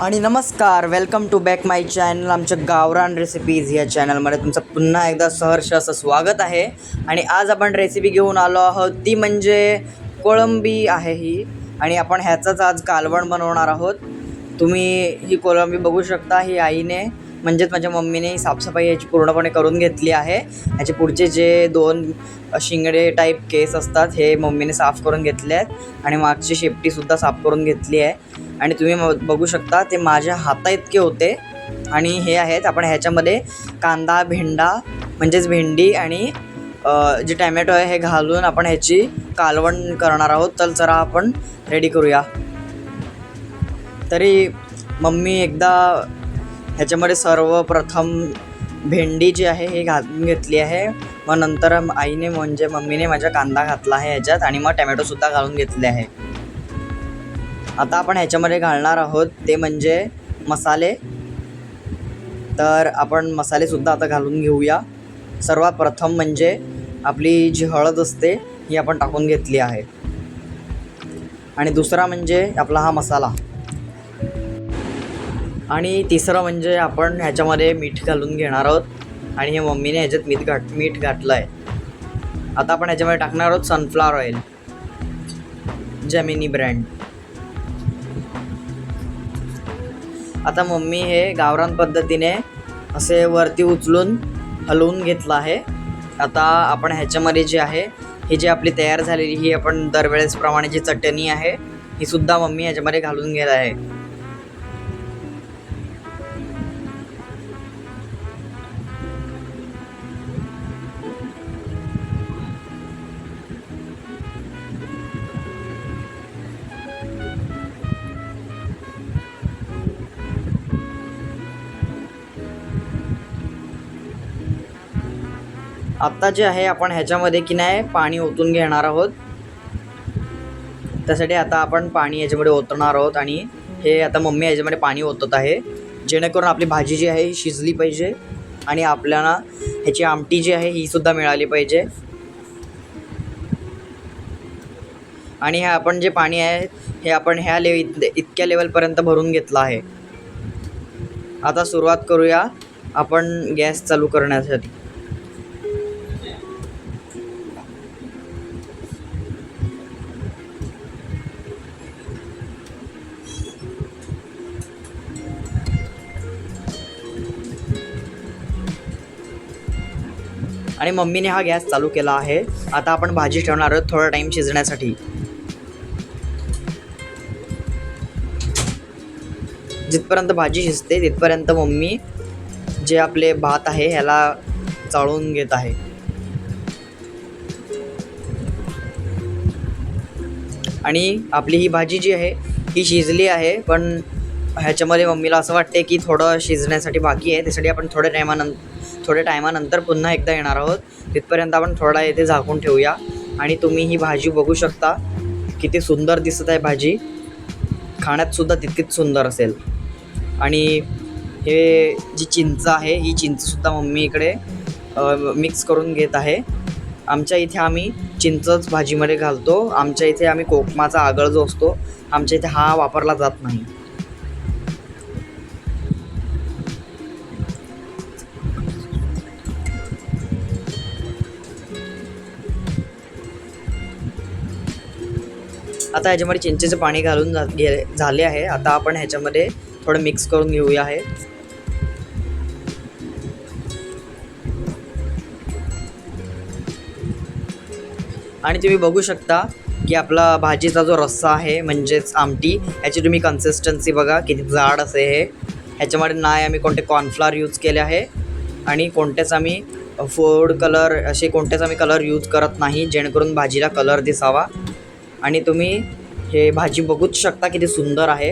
आणि नमस्कार, welcome to back my channel. आमच्या गावरान रेसिपीज या चॅनलमध्ये तुमचं पुन्हा एकदा सहर्ष असं स्वागत आहे. आणि आज आपण रेसिपी घेऊन आलो आहोत, ती म्हणजे कोळंबी आहे ही. आणि आपण ह्याचंच आज कालवण बनवणार आहोत. तुम्ही ही कोळंबी बघू शकता. ही आईने म्हणजेच माझ्या मम्मीने साफसफाई याची पूर्णपणे करून घेतली आहे. ह्याचे पुढचे जे दोन शिंगडे टाईप केस असतात हे मम्मीने साफ करून घेतले आहेत आणि मागची शेपटीसुद्धा साफ करून घेतली आहे. आणि तुम्ही बघू शकता ते माझ्या हाता इतके होते. आणि हे आहेत, आपण ह्याच्यामध्ये कांदा, भेंडा म्हणजेच भेंडी आणि जे टॅमॅटो आहे हे घालून आपण ह्याची कालवण करणार आहोत. तर जरा आपण रेडी करूया. तरी मम्मी एकदा ह्याच्यामध्ये सर्वप्रथम भेंडी जी आहे हे घालून घेतली आहे. मग नंतर आईने म्हणजे मम्मीने माझ्या कांदा घातला आहे ह्याच्यात आणि मग टॅमॅटोसुद्धा घालून घेतले आहे. आता आपण ह्याच्यामध्ये घालणार आहोत ते म्हणजे मसाले. तर आपण मसालेसुद्धा आता घालून घेऊया. सर्वात प्रथम म्हणजे आपली जी हळद असते ही आपण टाकून घेतली आहे. आणि दुसरा म्हणजे आपला हा मसाला. आणि तिसरं म्हणजे आपण ह्याच्यामध्ये मीठ घालून घेणार आहोत. आणि हे मम्मीने ह्याच्यात मीठ घातलं आहे. आता आपण ह्याच्यामध्ये टाकणार आहोत सनफ्लॉवर ऑइल, जेमिनी ब्रँड. आता मम्मी हे गावरान पद्धतीने असे वरती उचलून हलवून घेतलं आहे. आता आपण ह्याच्यामध्ये जे आहे ही जी आपली तयार झालेली ही आपण दरवेळेसप्रमाणे जी चटणी आहे ही सुद्धा मम्मी ह्याच्यामध्ये घालून घेत आहे. आत्ता जे आहे आपण ह्याच्यामध्ये की नाही पाणी ओतून घेणार आहोत. त्यासाठी आता आपण पाणी याच्यामध्ये ओतणार आहोत. आणि हे आता मम्मी ह्याच्यामध्ये पाणी ओतत आहे जेणेकरून आपली भाजी जी आहे ही शिजली पाहिजे आणि आपल्याला ह्याची आमटी जी आहे ही सुद्धा मिळाली पाहिजे. आणि हे आपण जे पाणी आहे हे आपण ह्या इतक्या लेवलपर्यंत भरून घेतलं आहे. आता सुरुवात करूया आपण गॅस चालू करण्यासाठी. आणि मम्मीने हा गॅस चालू केला आहे. आता आपण भाजी ठेवणार आहोत थोडा टाईम शिजण्यासाठी. जिथपर्यंत भाजी शिजते तिथपर्यंत मम्मी जे आपले भात आहे ह्याला चाळून घेत आहे. आणि आपली ही भाजी जी आहे ही शिजली आहे, पण ह्याच्यामध्ये मम्मीला असं वाटते की थोडं शिजण्यासाठी बाकी आहे. त्यासाठी आपण थोड्या टायमानंतर पुन्हा एकदा येणार आहोत. तिथपर्यंत आपण थोडा येथे झाकून ठेवूया. आणि तुम्ही ही भाजी बघू शकता किती सुंदर दिसत आहे. भाजी खाण्यातसुद्धा तितकीच सुंदर असेल. आणि हे जी चिंच आहे ही चिंचसुद्धा मम्मी इकडे मिक्स करून घेत आहे. आमच्या इथे आम्ही चिंचच भाजीमध्ये घालतो. आमच्या इथे आम्ही कोकमाचा आगळ जो असतो आमच्या इथे हा वापरला जात नाही. आता ह्याच्यामध्ये चिंचेचं पाणी घालून झाले आहे. आता आपण ह्याच्यामध्ये थोडं मिक्स करून घेऊया आहे. आणि तुम्ही बघू शकता की आपला भाजीचा जो रस्सा आहे म्हणजेच आमटी ह्याची तुम्ही कन्सिस्टन्सी बघा किती जाड असे हे. ह्याच्यामध्ये नाही आम्ही कोणते कॉर्नफ्लॉवर यूज केले आहे आणि कोणतेच आम्ही फूड कलर असे कोणतेच आम्ही कलर यूज करत नाही जेणेकरून भाजीला कलर दिसावा. आणि तुम्ही हे भाजी बघूच शकता किती सुंदर आहे.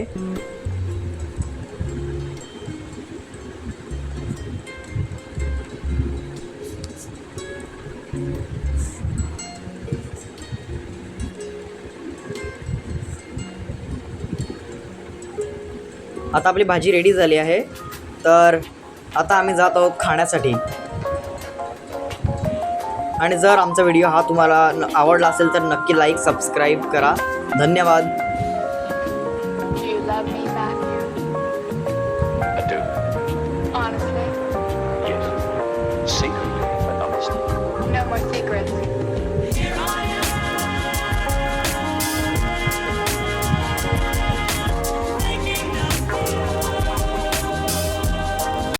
आता आपली भाजी रेडी झाली आहे. तर आता आम्ही जात आहोत खाण्यासाठी. आणि जर आमचा व्हिडिओ हा तुम्हाला आवडला असेल तर नक्की लाईक सबस्क्राईब करा. धन्यवाद. Do you love me, Matthew? sync